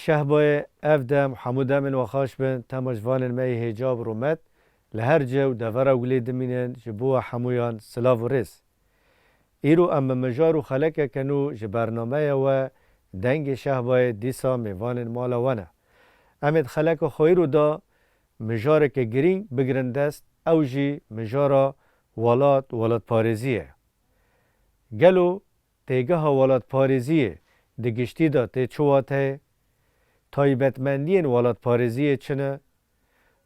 شهبای افدم حمودم و خاش بن تماشوان می هجاب رومت لهر جو دورا ولید منن جبوا حمویان سلاو و رس ایرو اما مجار و خلق کنو جبرنامه و دنگ شهبای دیسا میوان مالا ونه امید خلق خویرو دا مجار که گرین بگرندست او جی مجارا ولاد پارزیه گلو تیگه ها ولاد پارزیه دگشتی دا تی چواته تایبەتمەندیên welatparêziyê çi ne?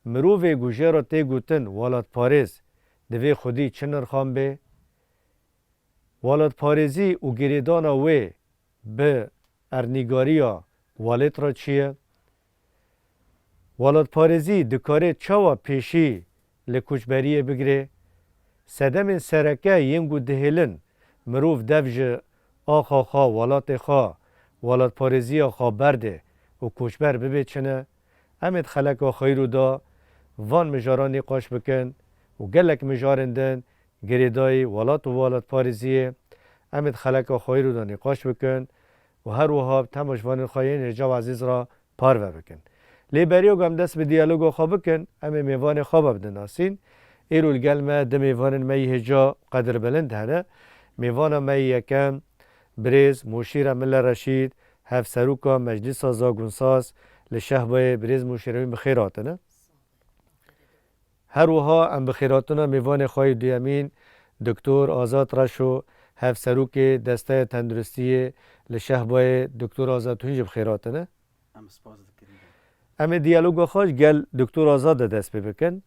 Mirovê ku jê ra tê gotin welatparêz divê xwedî çi nirxan bê? Welatparêzî û girêdana wê bi ernîgariya welêt ra çi ye? Welatparêzî dikare çawa pêşî li koçberiyê bigire? Sedemên sereke yên ku dihêlin mirov dev ji axa xwe welatê xwe welatparêziya xwe berdê و کوچبر ببید چنه امید خلق و خیرو دا وان مجارانی قاش بکن و گلک مجارندن گریدای ولات پارزیه امید خلق و خیرو دا نقاش بکن و هر وحاب تماش وان خواهین رجاو عزیز را پارو بکن لیبریو گم دست به دیالوگو خواب بکن امی میوان خواب بدن آسین ایرو الگلمه ده میوان می هجا قدر بلند هنه میوان می یکم بریز موشیر مل رشید هف سروکا مجلس زاگونساز لشهبای بریز مشیروی بخیراتنه هر وها ام بخیراتنا میوان خواهی دیامین دکتر آزاد رشو هف سروک دسته تندرستی لشهبای دکتر آزاد تونج بخیراتنه ام دیالوگا خواهش گل دکتر آزاد دست بکن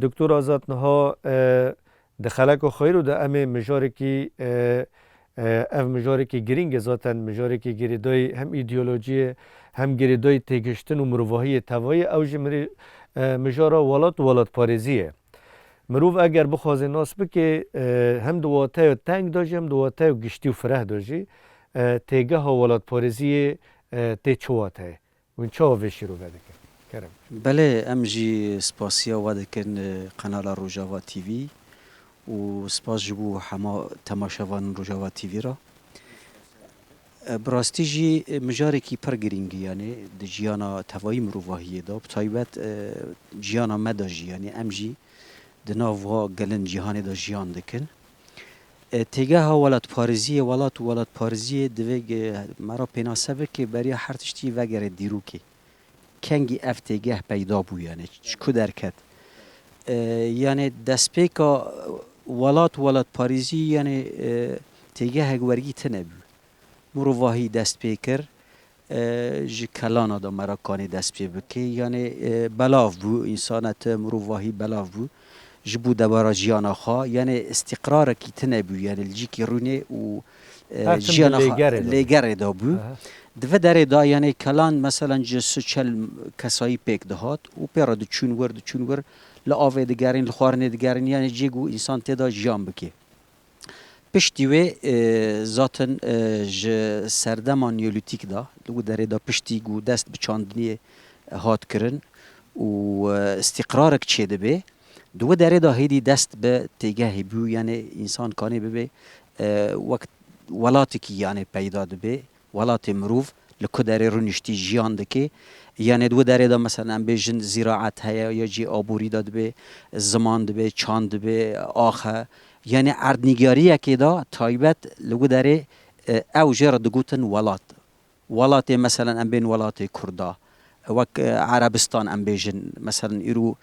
دکتر آزاد نها دخلک و خیرو ده ام مجاری کی اف مجاری که گرینگ ذاتن مجاری که گریدای هم ایدئولوژی هم گریدای تگشتن و مروایی توایی اوج مجارا ولات پارزیه مروف اگر بخوازه ناس بکه هم دواته و تنگ داشی هم دواته و گشتی و فرح داشی تیگه ها ولات پارزیه تی چواته و این چوا وشی رو بده کرم بله امجی سپاسیا واده کن قنال روجاوا تیوی و سپاس جبو حما تماشاوان روجاوا تیوی را براستی جی مجاری کی پر گرینگی یعنی د جیانا توایی مروواهی دا بتایبت جیانا مدا جی یعنی ام جی د ناوها گلن جهان دا جیان دکن تیگه ها ولات پارزی دوی مرا پیناسه بکه برای هر تشتی وگر دیرو که کنگی اف تیگه پیدا بو یعنی چکو درکت یعنی دست پیکا ولات پاریزی یعنی تیگه هگورگی تنبو مروواهی دست پیکر جی کلانا دا مراکانی دست پی بکی یعنی بلاف بو انسانت مروواهی بلاف بو جبو دبارا جیانا خواه یعنی استقرار کی تنبو یعنی الجی کی رونه و جیانا خواه لیگر دا بو دو داره دا یعنی کلان مثلا جسو چل کسایی پیک دهات و پیرا دو چون ور لآوه دگرین لخوارنه دگرین یعنی جیگو انسان تیدا جیان بکی پشتی و ذاتن سردمان نیولیتیک دا لگو داره دا پشتی گو دست بچاندنی هات کرن و استقرارک چه ده بی دو داره دا هیدی دست به تیگه بیو یعنی انسان کانی ببی وقت ولاتی که یعنی پیدا ده بی ولات مروف لکو داره رو نشتی جیان دکی یعنی دو داره دا مثلا ام بیجن زراعت هیا یا جی آبوری داد به زمان ده به چاند به آخه یعنی اردنگاری که دا تایبت لگو داره او جر دگوتن ولات مثلا ام بین ولات کردا وک عربستان ام بیجن مثلا ایرو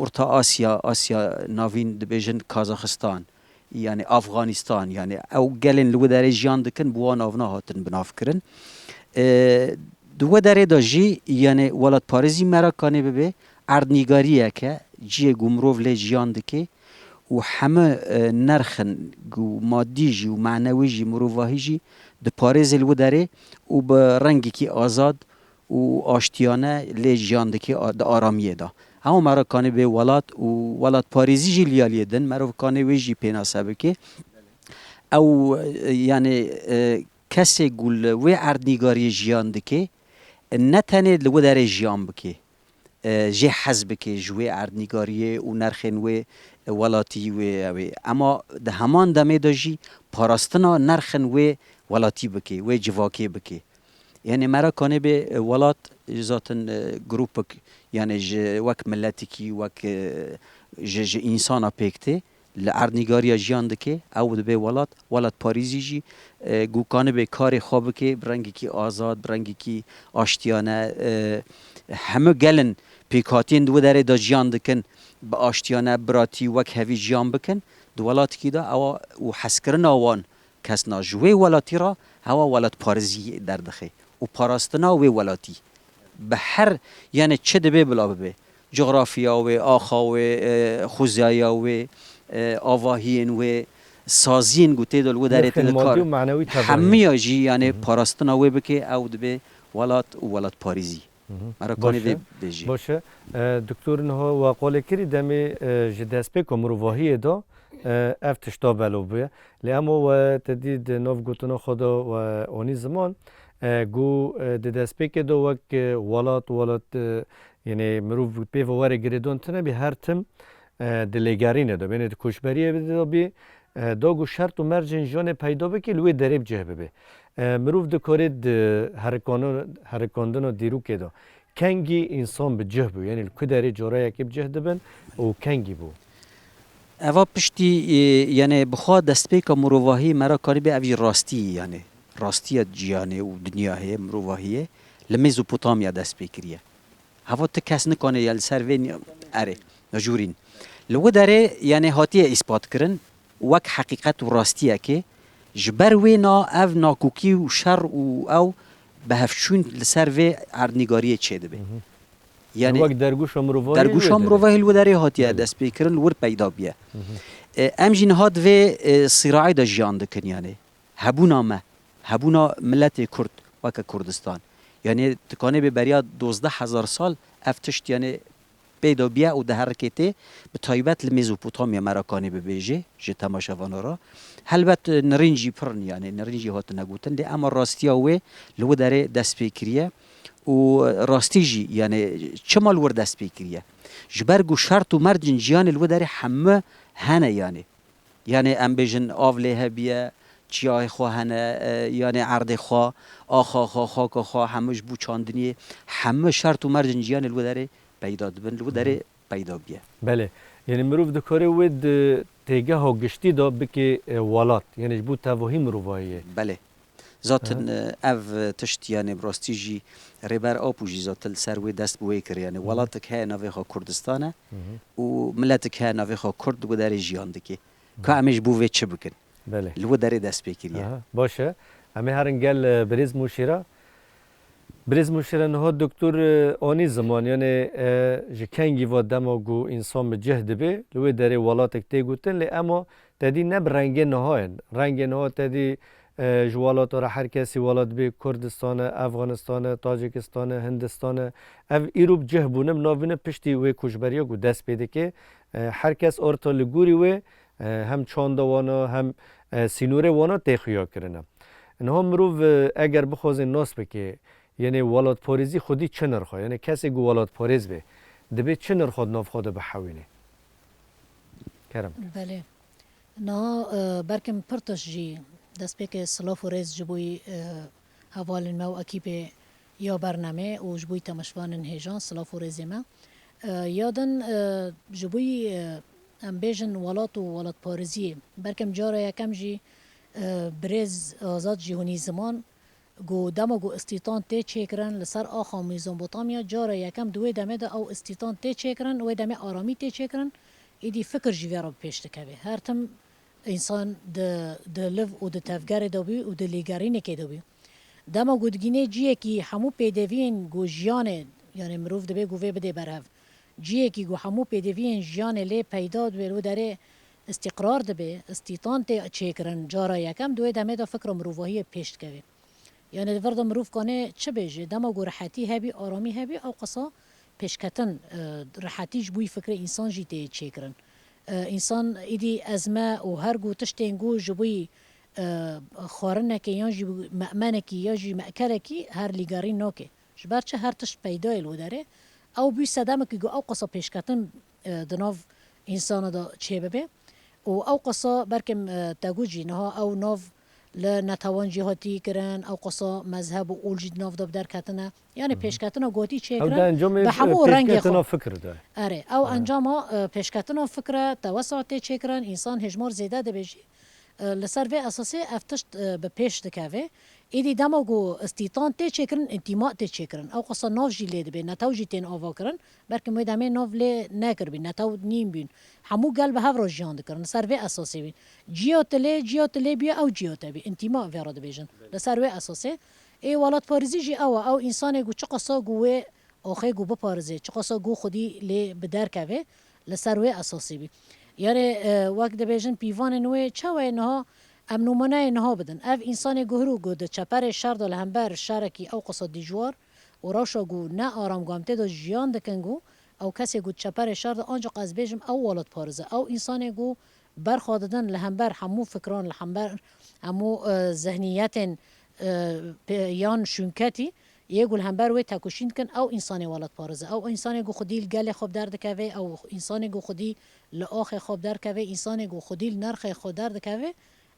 ارتا آسیا ناوین ده بیجن کازاخستان یعنی افغانستان یعنی او گلن لگو داره جیان دکن بوان آونا هاتن بناف کرن دو داره دا جی یعنی ولات پارزی مراکانه ببه اردنگاریه که جی گمروف لی جیان دکی و همه نرخن گو مادی جی و معنوی جی مروواهی جی ده پارێز الو داره و به رنگی کی آزاد و آشتیانه لی جیاندکی ده آرامیه دا همه مرا کانه به ولات و ولات پاریزی جی لیالیه دن مرا کانه وی جی پیناسه بکه او یعنی کسی گل و اردنیگاری جیاندکی نه تنه لو داره جیان بکه جه حزب که جوی اردنیگاریه و نرخن و ولاتی و اما ده همان دمه داجی پاراستنا نرخن و ولاتی بکی و جواکی بکی یعنی مرا کانه به ولات ذاتن گروپک یعنی وک ملتی کی وک انسان پیکته لأردنیگاریا جیان دکه او ده به ولات پاریزی جی گو کانه به کار خواب که برنگی کی آزاد برنگی کی آشتیانه همه گلن پیکاتین دو داره دا جیان دکن با آشتیانه براتی وک هوی جیان بکن دو ولات کی دا او و حسکرن آوان کس ناجوی ولاتی را هوا ولات پارزی در دخه و پاراستنا و ولاتی به هر یعنی چه دبه بلا ببه جغرافیا و آخا و خوزایا و آواهین و سازین گوته دل و داره تدکار همه جی یعنی پاراستنا و بکه او دبه ولات پاریزی باشه باشه دکتر نه و قال کری دمی جدسپه کمروواهی دا افتشتا بلو بیه لیامو و تدید ناف گوتنا خدا و آنی زمان گو دسپه که دو وک ولات یعنی مروف به واره گریدون تنه به هر تم دلیگاری نده بینه کشبریه بده بی داگو شرط و مرجن جان پیدا بکی لوی دریب جه ببه مروف دکارید هرکاندن و دیرو که دا کنگی انسان به جه بو یعنی کدری جارای اکی بجه دبن و کنگی بو اوا پشتی یعنی بخواه دستپیک مروواهی مرا کاری به اوی راستی یعنی راستی جیانه و دنیاه مروواهیه لمزوپوتامیا دستپیکریه هوا تا کس نکنه یل سروین اره نجورین لو داره یعنی هاتیه اثبات کرن وک حقیقت و راستیه که جبر وینا او ناکوکی و شر و او به هفشون لسر و اردنیگاریه چه ده به یعنی وقت درگوش امروواهی لو داره هاتیه دست بیکرن ور پیدا بیه امجین هاد و صراعی دا جیان دکن یعنی هبونا ملت کرد وک کردستان یعنی تکانه به بریا 12,000 سال افتشت یعنی پیدا بیه و ده حرکته به تایبت لمزوپوتامیا مراکانی ببیجه جه تماشاوانا را هلبت نرینجی پرن یعنی نرینجی هات نگوتن ده اما راستی اوه لو داره دست پیکریه و راستی جی یعنی چمال ور دست پیکریه جبرگو شرط و مرجن جیان لو داره همه هنه یعنی ام بیجن آوله هبیه چیای خواه هنه یعنی عرض خواه آخا خواه خاک خواه همش بو چاندنیه همه شرط و مرجن جیان لو داره پیدا دبن لو داره پیدا بیه بله یعنی مروف دکاره ود تیگه ها گشتی دا بکی ولات یعنی جبو تواهی مروفاییه بله ذاتن او تشت یعنی براستی جی ریبر آپو جی ذاتل سروی دست بوی کر یعنی ولاتک های نوی خواه کردستانه و ملتک های نوی خواه کرد و داره جیان دکی که همیش بوی چه بکن بله لو داره دست بکریه باشه همه هرنگل بریز موشیره بریز مشکل نه دکتر آنی زمان یعنی جکنگی و دماغو انسان به جهد به لوی داره ولات کتی گوتن لی اما تدی نب رنگ نهاین رنگ نها تدی جوالات را هر کسی ولات به کردستان افغانستان تاجیکستان هندستان اف ایروب جه بونم ناوینه پشتی و کشبریا گو دست پیده که هر کس ارتا لگوری و هم چانده وانا هم سینوره وانا تخیا کرنه نه مروف اگر بخوازن ناس بکه یعنی ولات پاریزی خودی چه نرخه یعنی کسی گو ولات پاریز به دبی چه نرخه ناف خود به حوینه کرم بله نه برکم پرتش جی دست به سلاف و ریز جبوی حوال ما و اکیب یا برنامه و جبوی تماشوان هجان سلاف و ریز ما یادن جبوی امبیجن ولات و ولات پاریزی برکم جاره یکم جی برز آزاد جهانی زمان گو دما گو استیتان تی چیکرن لسر آخا میزوپوتامیا جاره یکم دوی دمه ده او استیتان تی چیکرن و دمه آرامی تی چیکرن ایدی فکر جویرا پیش دکوی هر تم انسان د لف و د تفگر دوبی و د لیگرینه که دوبی دما گودگینه جیه کی همو پیدوین گو جیانه یعنی مروف دبی گو وی بده برهف جیه کی گو همو پیدوین جیانه لی پیداد ولو داره استقرار دبه استیطان تی چیکرن جارا یکم دوی دمه دا فکر مروفاهی پیش کوي یعنی فرد مروف کنه چه بیجه دما گو راحتی هبی آرامی هبی او قصا پیشکتن راحتیش بوی فکر انسان جی تی چیکرن انسان ایدی ازمه و هر گو تشتینگو جبوی خارنه که یا جی مأمنه کی یا جی مأکره کی هر لیگاری نوکه جبر چه هر تشت پیدای لو داره او بی صدامه که گو او قصا پیشکتن دناف انسان دا چه ببه او قصا برکم تاگوجی نها او ناف لنتوان جهاتی کرن او قصا مذهب و اولجید ناف داب در کتنه یعنی پیشکتنه گوتی چه کرن به همو رنگ خود فکر ده اره او انجام پیشکتنه فکر توسعات چه کرن انسان هجمار زیده ده بجی لسر و اساسی افتشت به پیش دکوه ایدی دما گو استیطان تی چه کرن انتماع تی چه کرن او قصا ناف جی لید به نتاو جی تین آوا کرن برکه موی دمه ناف لی نکر بین نتاو نیم بین همو گل به هفرا جیان دکرن سر و اساسی بین جیات لی بیا او جیات بی انتماع ویراد بیجن لسر و اساسی ای ولات پارزی جی او انسان گو چه قصا گوه آخه گو بپارزه چه قصا گو خودی لی بدر کوه لسر و اساسی بی یعنی وقت بیجن پیوان نوی چه و اینها ام نمونه نها بدن اف انسان گهرو گود چپر شر دل همبر شرکی او قصد دیجوار و راشا گو نه آرام گامته دا جیان دکنگو او کسی گود چپر شر دا آنجا قز بیجم او والد پارزه او انسان گو برخواددن لهمبر همو فکران لهمبر همو ذهنیت یان شونکتی یه گل همبر وی تکوشین کن او انسان والد پارزه او انسان گو خودی گل خوب درد کوي او انسان گو خودی لآخ خوب در کوي انسان گو خودی نرخ خود درد کوي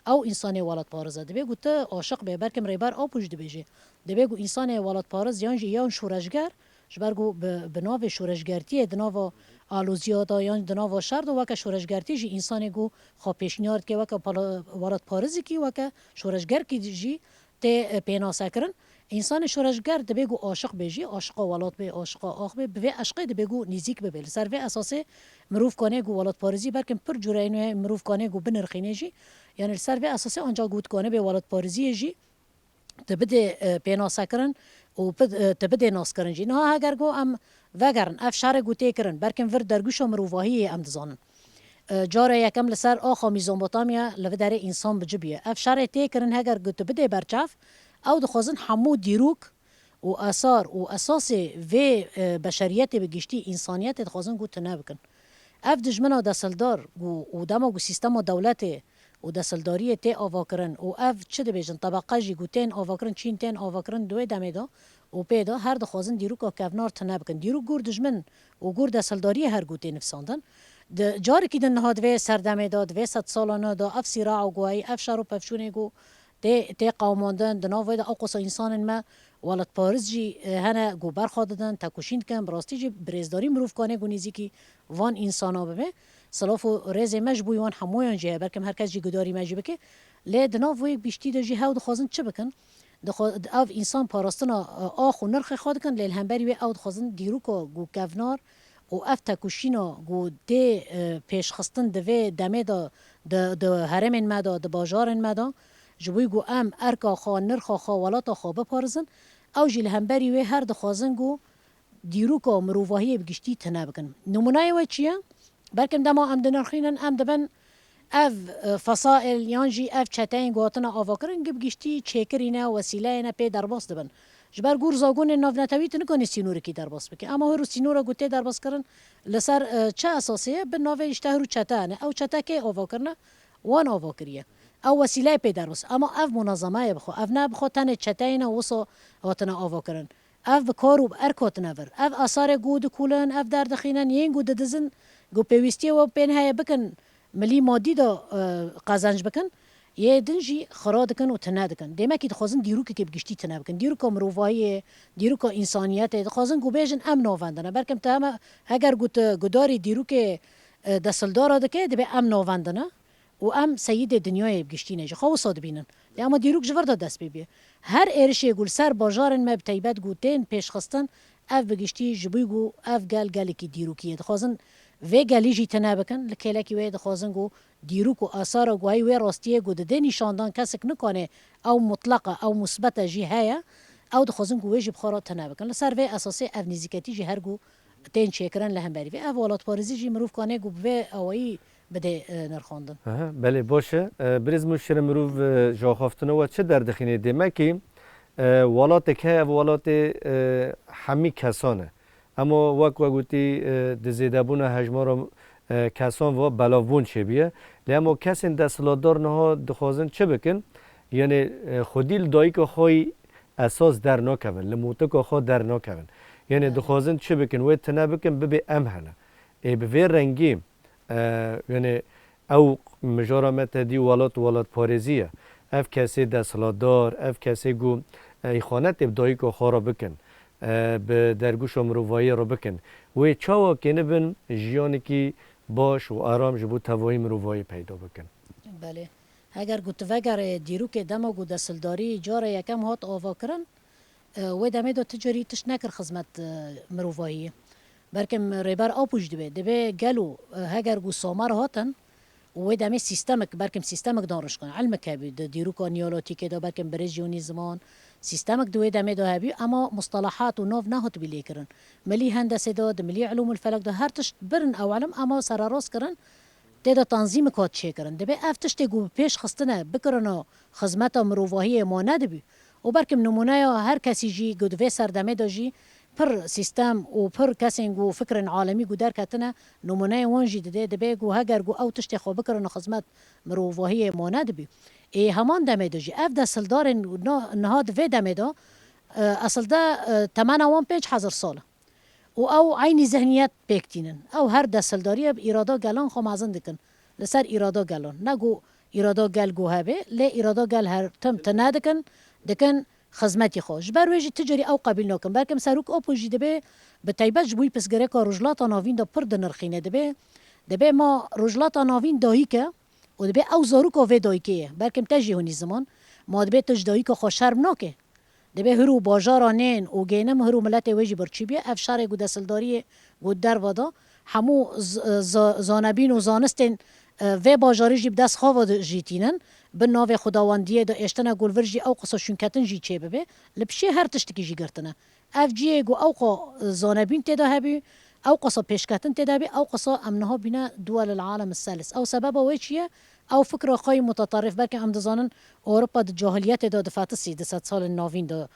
او انسان ولد پارزه دبی گو ته عاشق به برکم ریبر او پوج دبیجه دبی گو انسان ولد پارز یان شورشگر جبرگو به ناو شورشگرتی دناو آلوزیا دا یان دناو شرد و که شورشگرتی جی انسان گو خو پیشنیارد که وک ولد پارزی کی وک شورشگر کی جی ته پیناسه کرن انسان شورشگر دبی گو عاشق بیجی عاشق ولد به عاشق آخ به عشق دبی گو نزیک به بل سر و اساسه مروف کنه گو ولد پارزی برکم پر جورینه مروف کنه گو بنرخینه جی یعنی سر و اساسی آنجا گود کنه به ولد پارزی جی تبده پیناسه کرن و تبده ناس کرن جی نه اگر گو ام وگرن اف شهر گوته کرن برکم ور درگوش مروفاهی ام دزانن جاره یکم لسر آخا میزومبوتامیا لو داره انسان بجبیه اف شهر تی کرن اگر گوت بده برچاف او دخوازن همو دیروک و آثار و اساس و بشریت بگشتی انسانیت دخوازن گوت نبکن اف دجمنا دسلدار و دما گو سیستم دولت و دسلداری تی آوا کرن و اف چه دبیجن طبقه جی گوتین آوا کرن چین تین آوا کرن دوی دمه دا و پیدا هر دخوازن دیروک کفنار تنبکن دیروک گور دجمن و گور دسلداری هر گوتین نفساندن جاری که دن هاد و سردمه داد و 100 سالانه دا اف سیراع و گوی اف شرو پفشونه گو تی قوماندن دنا و دا اقصا انسان ما ولد پارز جی هنه گو برخواددن تکوشین کن براستی جی برزداری مروف کنه گو نیزی که وان انسانا ببه سلاف و رز مجبوی وان همویان جه برکم هر کس جی گداری مجبه که لی دنا و بیشتی دا جی هاو دخوازن چه بکن او انسان پاراستنا آخ و نرخ خواد کن لیل همبری و او دخوازن دیروکا گو کفنار و اف تکوشینا گو دی پیش خستن دوی دمه دا هرمین مدا دا باجارن مدا جبوی گو ام ارکا خوا نرخا خوا ولاتا خوا بپارزن او جیل همبری و هر دخوازن گو دیروکا مروفاهی بگشتی تنه بکن نمونه و چیه؟ برکم دما ام دنرخینن ام دبن اف فصائل یانجی اف چتاین گواتنا آواکرن گشتی چیکرینه وسیله نه پی درباس دبن جبر گور زاگون ناف نتویت نکنی سینور کی درباس بکن اما هر سینور گوته درباس کرن لسر چه اساسیه به ناو اشتهرو چتانه او چتا کی آواکرنه وان آواکریه او وسیله پی درباس اما اف منظمه بخو اف نه بخو تن چتاین وسو واتنا آواکرن اف بکارو ارکات نور اف آثار گود کولن اف دردخینن ین گود دزن گو پیوستی و پنهای بکن ملی مادی دا قازنج بکن یه دنجی خراد کن و تنه دکن دیمه که دخوازن دیروکه که بگشتی تنه بکن دیروکه مروفایی دیروکه انسانیت دخوازن گو بیجن ام ناوندنه برکم تا همه اگر گداری دیروکه دستلدار دکه دی به ام ناوندنه و ام سید دنیای بگشتی نجه خواه ساد بینن دی اما دیروک جور دا دست ببیه هر ارشه گول سر باجارن مب تیبت گو تین پیش خستن اف بگشتی جبوی گو اف گل که دیروکیه دخوازن و گلی جی تنه بکن لکه کی وی دخوازن گو دیروک و آثار گوهی و راستیه گو ده نشاندان کسک نکنه او مطلقه او مثبت جی هیا او دخوازن گو ویجی بخارا تنه بکن لسر و اساسی افنیزیکتی جی هر گو تین چیکرن لهم بری و اولاد پارزی جی مروف کنه گو و اوی بده نرخوندن. بله باشه بریز مشیر مروف جاخافتنه و چه دردخینه دیمه که ولات که ولات همی کسانه اما وقت گویی دزیده بون هجمار کسان و بلاوون چه بیه لیامو کسی دستلادار نه دخوازن چه بکن یعنی خودیل دایی که خواهی اساس در نکن لموته که خواه در نکن یعنی دخوازن چه بکن و تنه بکن ببی امهنه به وی رنگی یعنی او مجارمت دی ولات پارزیه اف کسی دستلادار اف کسی گو ایخانت ابدایی که خواه را بکن به درگوش مروایی را بکن و چاوا که نبن جیانی که باش و آرام جبو توایی مروایی پیدا بکن. بله اگر گوت وگر دیرو که دما گو دستلداری جاره یکم هات آوا کرن و دمه دا تجاری تش نکر خدمت مروایی برکم ریبر آپوش دبه گلو هگر گو سامر هاتن و دمه سیستمک برکم سیستمک دانش کن علم که بید دیرو که نیالاتی که دا برکم برژیونی زمان سیستمک دوی دمه دا هبی اما مصطلحات و نوف نهات بلی کرن ملی هندسه دا ملی علوم الفلک دا هر تشت برن او علم اما سر راست کرن تدا تنظیم کات چه کرن دبه افتش تگو پیش خستنه بکرن خدمت مروایی ما ندبی و برکم نمونه هر کسی جی گدوه سردمه دا جی پر سیستم و پر کسی گو فکر عالمی گو در کتنه نمونه وانجی دبه گو هگر گو او تشت خواه بکرن خدمت مروایی ما ندبی همان دمه دا جی اف دا سلدار نهاد و دمه دا اصل دا 85,000 ساله و او عین ذهنیت پکتینن او هر دستلداری ایرادا گلان خو مازن دکن لسر ایرادا گلان نگو ایرادا گل گو هبه ل ایرادا گل هر تم تنادکن دکن خدمتی خوش بر وجه تجاری او قبیل نکن برکم سروک او پوجی دبه به تایبت جبوی پسگره کا رجلات ناوین دا پر دنرخینه دبه ما رجلات ناوین دایی که و دبه او زاروک او دایی که برکم تجی هونی زمان ما دبه تج دایی که خو شرم نکه دبه هرو باجارانین و گینم هرو ملت ویجی برچی بیه افشار گو دستلداری گو در ودا همو زانبین و زانستین و باجاری جی بدست خواه جیتینن به ناو خداوندیه دا اشتنا گل ورجی او قصا شنکتن جی چه ببه لبشه هر تشتکی جی گرتنه اف جیه گو او قا زانبین تدا هبی او قصا پیشکتن تدا هبی او قصا امنها بینا دول العالم الثالث او سبب ویچیه او فکر خواهی متطرف بلکه هم دزانن اوروپا دا جاهلیت دا دفعت 300 سال ناوین دا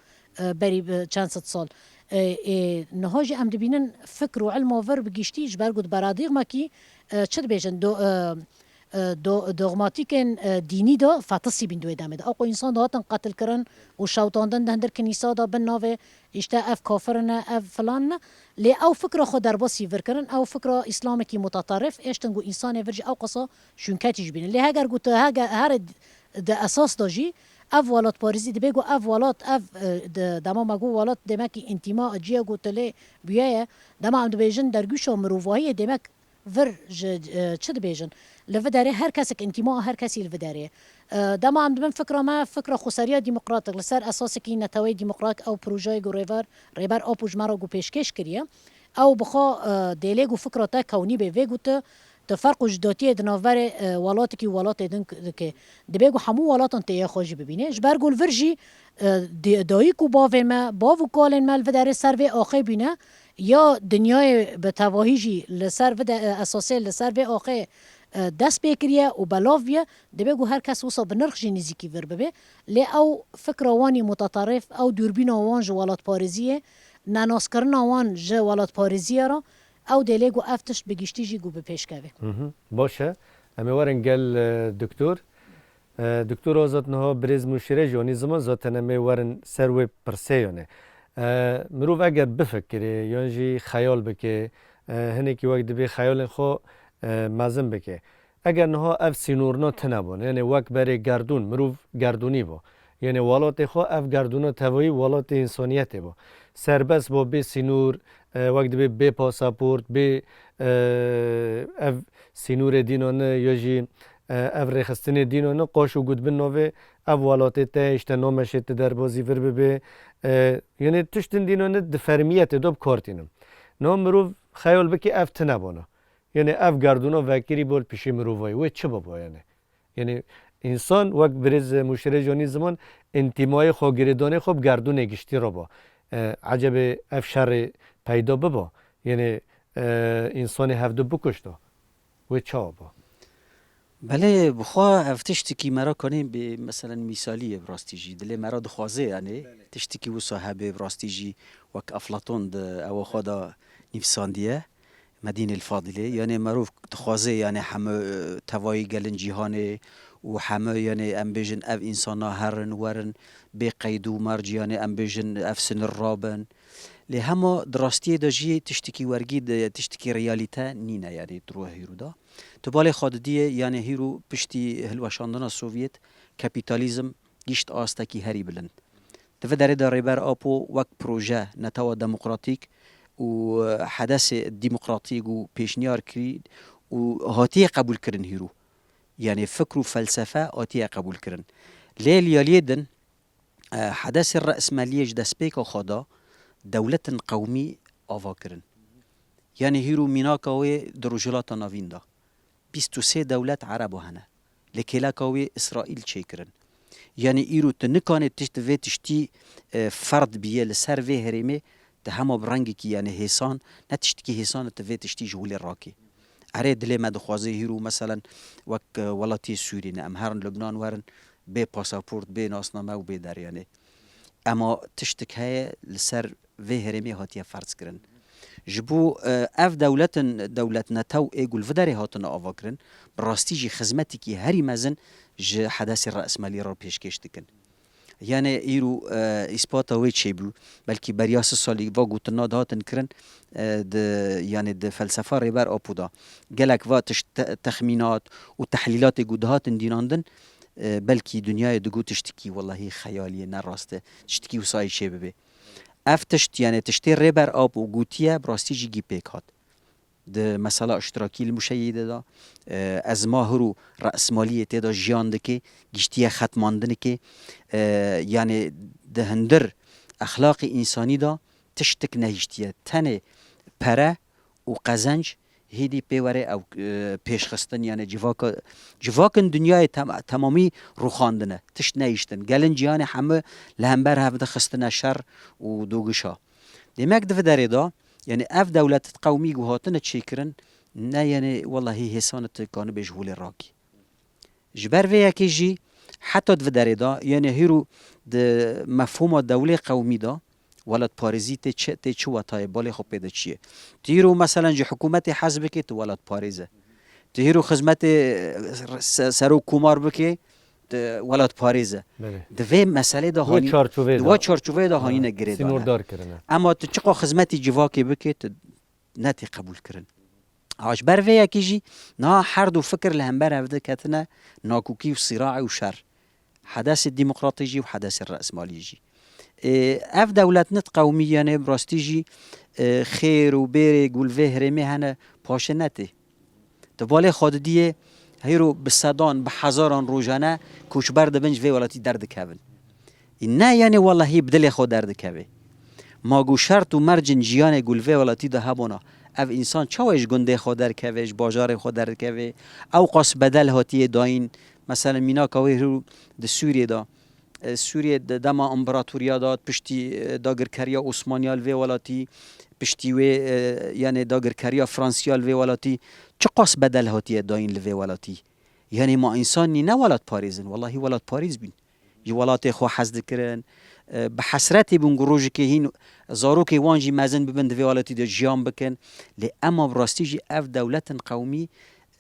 بری چند ست سال نهاجی هم دبینن فکر و علم و ور بگیشتیج برگود برادیق ما کی چه بیجن دوغماتیکن دینی دا فاتسی بین دوی دامه دا او انسان دا هاتن قتل کرن و شوطاندن ده هندر کنیسا دا بن ناوه اشتا اف کافرنا اف فلاننا لی او فکر خود در باسی ور کرن او فکر اسلام کی متطرف اشتنگو انسان ورجی او قصا شونکتیج بینن لی هگر گوت هر دا اساس دا جی اف ولات پاریزی دی بگو اف ولات اف دما مگو ولات دمکی انتما اجیا گوتله بیایه دما ام دبیجن درگوش و مروایی دمک ور چه دبیجن لفداري هر كاسك انتماء هر كاسي الفداري دما عم دبن فكره ما فكره خساريه ديمقراطيك لسر اساس كي نتوي ديمقراط او بروجاي جو ريبر او بوجمارو جو پیشکش کریه او بخا دیلگو فكره تا كوني به وگوت تفرق جداتي دناور ولات کی ولات دن که دبگو همو ولاتن ته خوش ببینه جبرگول ورجی دایکو باوما باو کالن مال ودار سر و اخه بینه یا دنیای به تواهیجی لسر و اساسه لسر و اخه دست بکریه و بلاویه دبگو هر کس وصا بنرخ جنزیکی ور ببه لی او فکر وانی متطرف او دوربین وان جوالات پارزیه ناناس کرن وان جوالات پارزیه را او دیلگو افتش بگیشتی جی گو به پیش کوه باشه امی ورن گل دکتر آزاد نها بریز مشیره جانی زمان ذاتن امی ورن سروی پرسیانه مروف اگر بفکره یا جی خیال بکه هنه که وقت دبی خیال خو مازن بکه اگر نها اف سینورنا تنبون یعنی وقت برای گردون مروف گردونی با یعنی ولات خو اف گردونا توایی ولات انسانیت با سربس با به سینور وقت به پاسپورت به اف سینور دینانه یا جی اف رخصتن دینانه قاشو گود بن نوه اف ولات تا اشتنامش در بازی ور به یعنی تشتن دینانه دفرمیت دو کارتینم نام مروف خیال بکی اف تنبونه یعنی اف گردونا وکری بول پیش مروایی و چه بابا یعنی انسان وقت بریز مشتری جانی زمان انتمای خواگیردانه خوب گردون گشتی را با عجب اف شر پیدا ببا یعنی انسان هفته بکشتا و چه با بله بخوا اف تشتکی مرا کنیم به مثلا مثالیه براستی جی دلی مرا دخوازه یعنی تشتکی و صاحبه براستی جی وک افلاطون ده او خدا نفساندیه مدينة الفاضلة يعني معروف تخوازي يعني حما توای گلن جهانه و حما يعني ام بيجن اف انسانا هرن ورن بقيد و مرج يعني ام بيجن اف سن الرابن لهما دراستي دا جي تشتكي ورقي تشتكي رياليتا نينا يعني تروح هيرو دا تبالي خاد دي يعني هيرو بشتي هلوشاندنا السوفيت كابيتاليزم جيشت آستاكي هري بلن تفدري دا ريبر ابو وك بروجه نتاوى ديمقراطيك و حدث ديمقراطيك و بيشنيار كريد و هاتيه قبول كرن هيرو يعني فكر و فلسفة هاتيه قبول كرن ليل ياليدن حدث الرأسمالية جدسبيك خدا دولة قومي آوا كرن يعني هيرو ميناكاوي دروجلات نافين دا 23 دولة عرب هنا لكلاكاوي إسرائيل شكرن يعني إيرو تنكان تشتفي تشتي فرد بيه لسر في هرمي تهما برنجكي يعني هيسان نتشتكي هيسان تفي تشتي جهول الراكي عري دلي ما دخوازي هيرو مثلا وك ولاتي سوري نعم هرن لبنان ورن بي باسابورت بي ناسنامه و بي در يعني اما تشتك هاي لسر في هرمي هاتيه فرض كرن جبو اف دولتنا تو ايقول فداري هاتنا آواكرن براستي جي خزمتي كي هري مزن جي حداث الرأسمالي را پیشکش دکن يعني ايرو اثباتا ويت شيبو بلكي برياس الصالي واغو تناد هاتن كرن يعني د فلسفه ريبر ابودا قالك وات تخمينات وتحليلات قد هاتن ديناندن بلكي دنيا دقو تشتكي والله خياليه نراسته تشتكي وصاي شيبه اف تشت يعني تشتي ريبر اب وغوتيه براستي جي بيك هات ده مسألة اشتراكي المشيدة دا از ماهرو رأسمالية تدا جيان دكي جشتية ختماندن كي يعني ده هندر اخلاق انساني دا تشتك نهيشتية تاني پره و قزنج هيدي بيوره او پیشخستن يعني جواكن دنياي تمامي روخاندنه تشت نهيشتن گلن جيان همه لهمبر هفده خستنه شر و دوگشا دمك دفع داري دا يعني اف دولة قومي وهاتنا تشيكرن نا يعني والله هي هسانة كانوا بيجهول الراكي جبر فيها كي جي حتى دفداري دا يعني هيرو ده مفهوم الدولة قومي دا ولد باريزي تيچو وطاي بالي خو بيدا چيه تيرو مثلا جي حكومة حزبك ولد باريزة تيرو خدمت سرو كومار بكي ولد پاریزه دوی مسئله دا هانی دو چارچوبه دا هانی نگیره سینوردار کرنه اما تو چقا خدمتی جواکی بکی تو نتی قبول کرن هاش بر وی یکی نا هر دو فکر لهمبر افده کتنه ناکوکی و صراع و شر حدث الديمقراطي و حدث الرأسمالي جي اف دولت نت قوميانه براستی جی خیر و بیر گول وهرمه هنه پاشنته تو بالي خود دیه هيرو بالصدان بحزاران روجانا كوش برد بنج في ولاتي درد كابن إنا يعني والله هي بدل خود درد كابي ما جو شرط و مرجن جيان يقول في ولاتي ده هبونا اف انسان چاوش گنده خود در كابيش باجار خود در كابي او قاس بدل هاتيه داين مثلا مينا كاوي هيرو ده سوريا دا سوريا دما امبراطوريا داد پشتی داگر کریا عثمانيال في ولاتي پشتی و يعني داگر کریا فرانسيال في ولاتي چه قاس بدل هاتيه داين لفي ولاتي يعني ما انساني نه ولات پاريزن والله ولات پاريز بين يي ولات خو حزد كرن بحسرتي بنگروج که هين زاروك وانجي مازن ببند في ولاتي د جيان بكن لاما براستيجي اف دولت قومي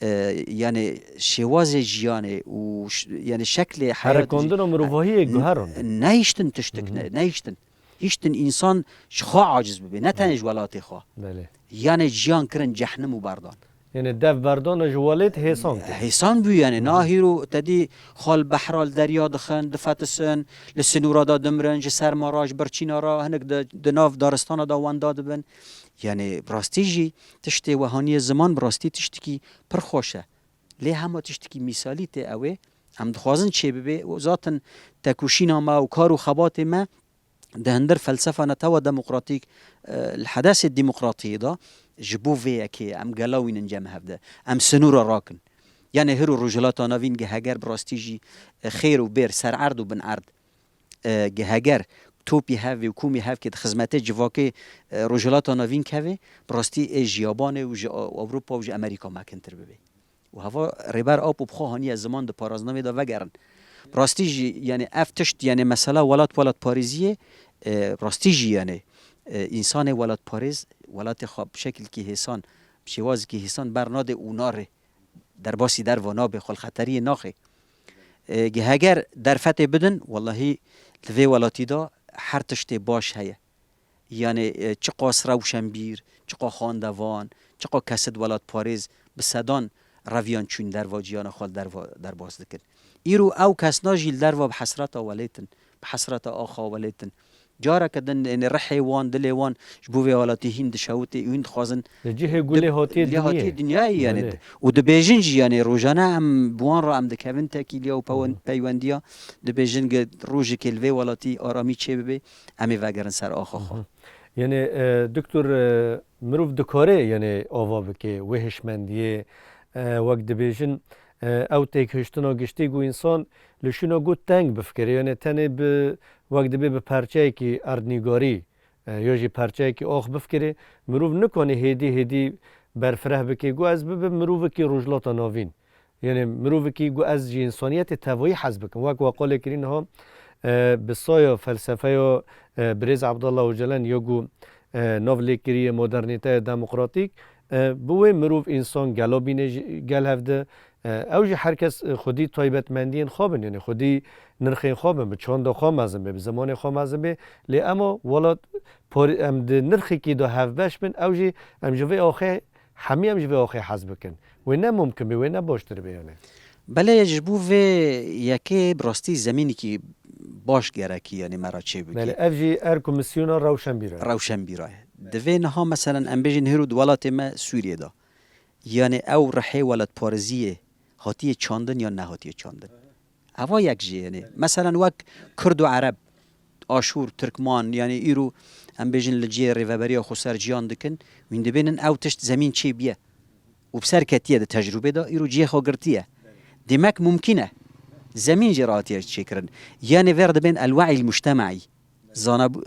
يعني شواز جيانه و يعني شكل حياه حركوندن مروفاهي جهرون نايشتن تشتك نايشتن هیچتن انسان شخوا عاجز ببه نه تنج ولات خوا بله يعني جيان كرن جهنم و بردان يعني دف بردان جوالت هيسان هيسان بو يعني ناهيرو تدي خال بحرال دريا دخن دفتسن لسنورا دا دمرنج سر ماراج برچينا را هنك دناف دارستان دا وان داد بن يعني براستيجي تشتي وهاني زمان براستي تشتكي پر خوشه ليه هم تشتكي مثالي تي اوه هم دخوازن چه ببه و ذاتن تكوشينا ما و كارو خبات ما دهندر فلسفه نتوا ديمقراطيك الحداثه الديمقراطيه دا جبو فيكي ام قالوين انجام هبدا ام سنورا راكن يعني هرو رجلات نافين جهاجر براستيجي خير وبير سر عرض وبن عرض جهاجر توبي هافي وكومي هاف كده خدمات جواكي رجلات نافين كافي براستي ايج يابان و اوروبا و امريكا ما كنتر ببي و هوا ریبر آب و بخواهانی از زمان د پارازنامه دا وگرن راستی جی یعنی افتشت یعنی مثلا ولات پاریزیه راستی جی یعنی انسان ولات پاریز ولات خواب شکل که حسان شواز که حسان برناد اوناره در باسی در وانا به خل خطری ناخه اگر در فتح بدن والله لوی ولاتی دا هر تشت باش هیه یعنی چقا روشنبیر چقا خاندوان چقا کسد ولات پاریز به صدان رویان چون در واجیان خال در باز دکن ایرو او کسنا جیل در و بحسرت ولیتن بحسرت آخا ولیتن جارا کدن ان رحی وان دلی وان جبوی ولاتی هند شوتی هند خوازن جهه گله هاتی دنیای یعنی و د بیژن یعنی روزانه ام بوان را ام د کوین تکیلیا و پیوندیا د بیژن روز کلوی ولاتی آرامی چه به امی وگرن سر آخا خو یعنی دکتر مروف دکاره یعنی آوا بکه وحشمندیه وقت د بیژن او تیک هشتنا گشتی گو انسان لشونا گو تنگ بفکره یعنی تنه به وقت به پرچه کی اردنیگاری یا جی پرچه کی آخ بفکره مروف نکنه هدی برفره بکه گو از به مروف کی رجلات ناوین یعنی مروف کی گو از جی انسانیت توایی حزب کن وقت وقال کرین ها بسایا فلسفه یا بریز عبدالله اوجلن یا گو نولیکری مدرنیته دموکراتیک بوی مروف انسان گلا بینه گل هفته اوج هر کس خودی تایبتمندین خوابن یعنی خودی نرخین خوابن به چند خواب مزم به زمان خواب مزم به لی اما ولاد ام د نرخی کی دو هفبش بن اوج ام جوی آخه همی ام جوی آخه حزب کن و نه ممکن به و نه باشتر بیانه بله یجبو و یکی براستی زمینی که باش گرکی یعنی مرا چه بگی بله افجی ار کمیسیون روشن بیراه دوی نها مثلا ام بجین هرو دولت ما سوریه دا یعنی او رحی ولد پارزیه هاتی چاندن یا نه هاتی چاندن اوا یک جی یعنی مثلا وک کرد و عرب آشور ترکمان یعنی ایرو ام بجین لجی ریوبری خسر جیان دکن وین دبینن او تشت زمین چی بیه و بسر کتیه ده تجربه دا ایرو جی خاگرتیه دمک ممکنه زمین جراتیش چی کرن یعنی ورد بین الوعی المجتمعی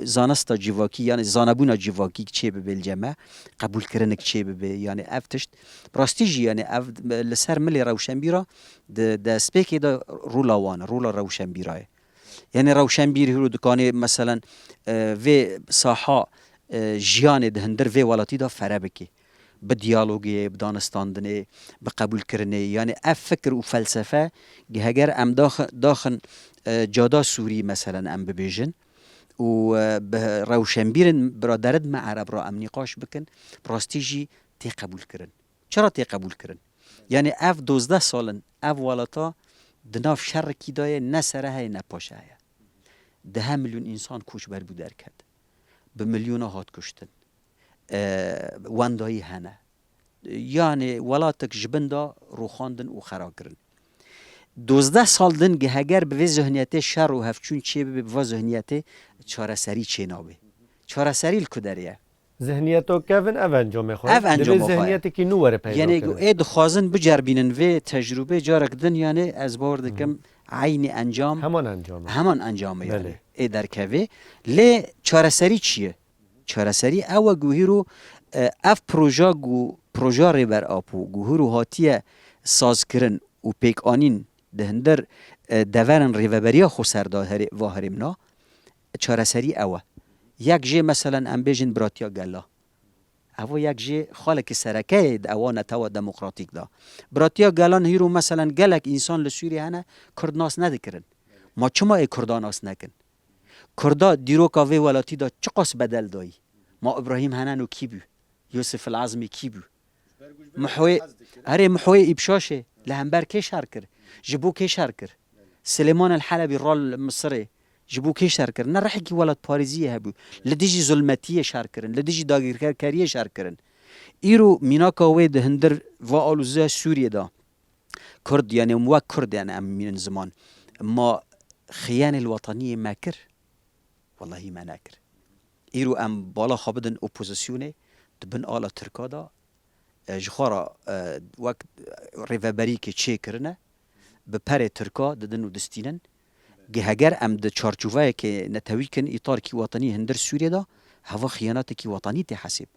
زانستا جواکی یعنی زانبونا جواکی چه به الجماع قبول کردنک چه به یعنی افتشت راستیجی یعنی لسر ملی روشنبیرا د سپیکی دا رولا روشنبیرای یعنی روشنبیر هرو دکانه مثلا و ساحا جیان دهندر و ولاتی دا فرابکی به دیالوگی به دانستاندنه به قبول کردنه یعنی فکر و فلسفه اگر ام داخل جادا سوری مثلا ام ببیجن و به روشنبیرن برادرد مع عرب را ام نقاش بکن براستیجی تی قبول کرن چرا تی قبول کرن یعنی اف 12 سالن اف والاتا دناف شر کی دای نه سره های نه پاشه های 10 میلیون انسان کوچ بر بودر کرد به میلیون هات کشتن وندایی هنه یعنی ولاتک جبندا روخاندن و خراب کرن 12 سال دن گهگر به ذهنیت شر و هفچون چه به ذهنیت چاره سری چه نابه چاره سری الکدریه ذهنیت و کفن او انجام خواهد او انجام خواهد ذهنیت که نوره پیدا یعنی کرد اید خوازن بجربینن و تجربه جارک دن یعنی از باورد کم عین انجام همان انجام یعنی بله. ای در کوه لی چاره سری چیه چاره سری او گوهی رو اف پروژا ری بر آپو گوهی رو هاتیه ساز کرن و پیک آنین دهندر دورن ریوبریا خو سردار و هرمنا چاره سری اوه یک جه مثلا ام بیجن براتیا گلا او یک جه خالق سرکه اوه نتوا دموکراتیک دا براتیا گلان هیرو مثلا گلک انسان لسوری هنه کرد ناس ندکرن ما چما ای کردان ناس نکن کردا دیروکا وی ولاتی دا چقاس بدل دایی ما ابراهیم هننو کی بو یوسف العظمی کی بو محوی ابشاشه لهمبر کی شهر کرد جبو کی شهر کرد سلیمان الحلبی رال مصری جبو کی شهر کرد نه رحی کی ولد پاریزیه هبو لدیجی ظلمتیه شهر کرن لدیجی داگیرکاریه شهر کرن ایرو میناکا وی دهندر و آلوزه سوریه دا کرد یعنی موک کرد یعنی ام من زمان ما خیان الوطنی ما کر والله ما نکر ایرو ام بالا خوابدن اپوزیسیونه دبن آلا ترکا دا جخورا وقت ریوبری که چه کرنه به پر ترکا ددن و دستینن گهگر ام د چارچوبه که نتوی کن اطار کی وطنی هندر سوریه دا هوا خیانات کی وطنی تی حسب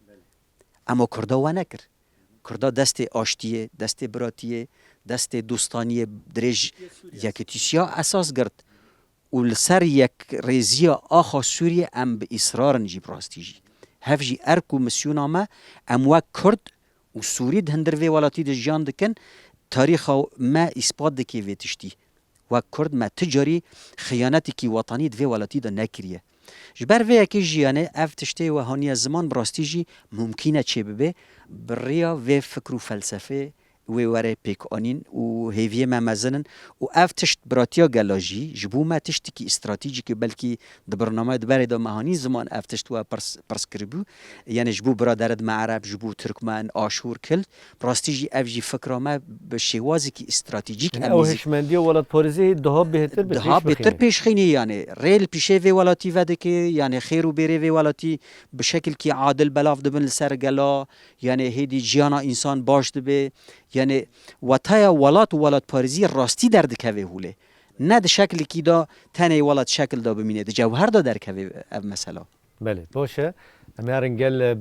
اما کردا و نکر کردا دست آشتیه، دست براتیه، دست دوستانی درج یکتیسیا اساس گرد و لسر یک ریزیا آخا سوریه ام به اصرارن جی براستی جی هف جی ارکو مسیونا ما ام وک کرد و سوری دهندر وی ولاتی ده جان دکن تاریخ ما اثبات دکی ویتشتی وک کرد ما تجاری خیانتی کی وطنی دوی ولاتی ده نکریه جبر وی اکی جیانه اف تشتی و هانی زمان براستی جی ممکنه چه ببه بریا وی فکر و فلسفه وی وره پیک آنین و هیویه ما مزنن و اف تشت براتیا گلاجی جبو ما تشتی کی استراتیجی که بلکی ده برنامه ده بره ده مهانی زمان اف تشت و پرس کربو یعنی جبو برادرد ما عرب جبو ترکمن آشور کل براستی جی اف جی فکر ما به شوازی کی استراتیجیک او هشمندی ولات پارزی دها بهتر دها بهتر پیش خینی یعنی ریل پیشه وی ولاتی وده که یعنی خیر و بره وی ولاتی به شکل کی عادل بلاف دبن سر گلا یعنی هیدی جیانا انسان باش دبه یعنی وطایا ولات پارزی راستی در دکوه هوله نه ده شکل کی دا تنه ولات شکل دا بمینه ده جوهر دا در کوه مثلا بله باشه امیارن گل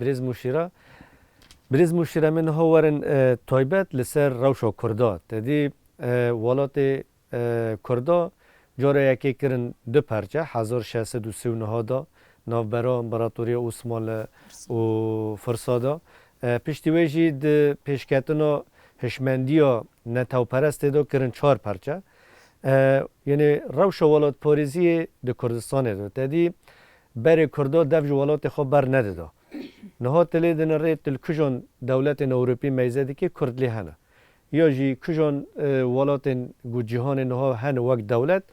بریز موشیره من هاورن تایبت لسر روشا کردا تدی ولات کردا جاره یکی کرن دو پرچه 1639 دا نافبرا امپراتوری عثمان و فرسادا پشتی ویجی ده پیشکتنا هشمندیا نتاو پرسته دا کرن 4 پرچه یعنی روشا ولات پاریزی ده کردستان دا تدی بر کردا دفج ولات خواب بر نده دا نها تلی دن ری تل کجان دولت اوروپی میزدی که کردلی هنه یا جی کجان ولات گو جهان نها هنه وقت دولت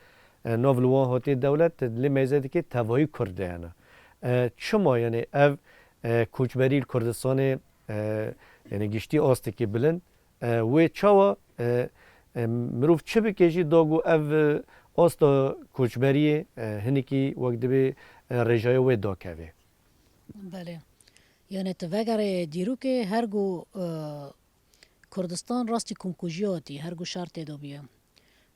نوولوان هاتی دولت لی میزدی که تواهی کرده هنه چما یعنی او کوچبری کردستان یعنی گشتی آسته که بلن و چاوا مروف چه بکشی داگو او آستا کوچبری هنی که وقت به رجای و داکوه بله یعنی تفکر دیرو که هرگو کردستان راستی کنکوژیاتی هرگو شرط دو بیا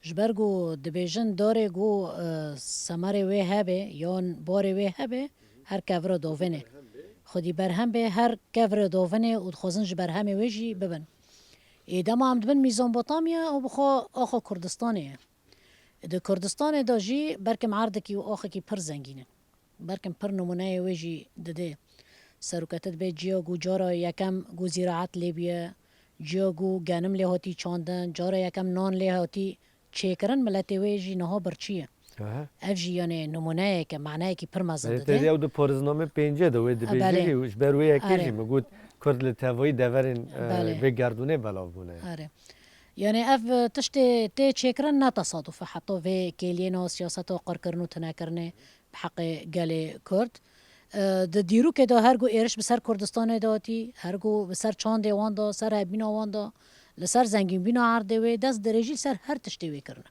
جبرگو دبیجن داره گو سمر وی هبه یا بار وی هبه هر کفر داونه خودی برهم به هر کفر داونه و خوزن جبرهم ویجی ببن ایدام هم دبن میزان بطامیا و بخوا آخا کردستانه ده کردستان دا جی برکم عردکی و آخا کی پر زنگینه برکم پر نمونه ویجی دده سروکتت به جیاگو جارا یکم گو زراعت لیبیه جیاگو گنم لیهاتی چاندن جارا یکم نان لیهاتی چیکرن ملت ویجی نها برچیه افجی یعنی نمونه که معنی که پر مزده ده تدی او دو پارزنامه پنجه ده و ده بیجی وش بروی یکیشی مگود کرد لتوایی دورین بگردونه بلاو بونه یعنی اف تشتی تی چیکرن نه تصادفه حتی و کلینا سیاست و قرکرنو تنکرنه بحق گل کرد د دیرو که دا هرگو ایرش بسر کردستان داتی هرگو بسر چاند وان دا سر هبینا وان دا لسر زنگین بینا عرده و دست درجی سر هر تشتی وی کرنه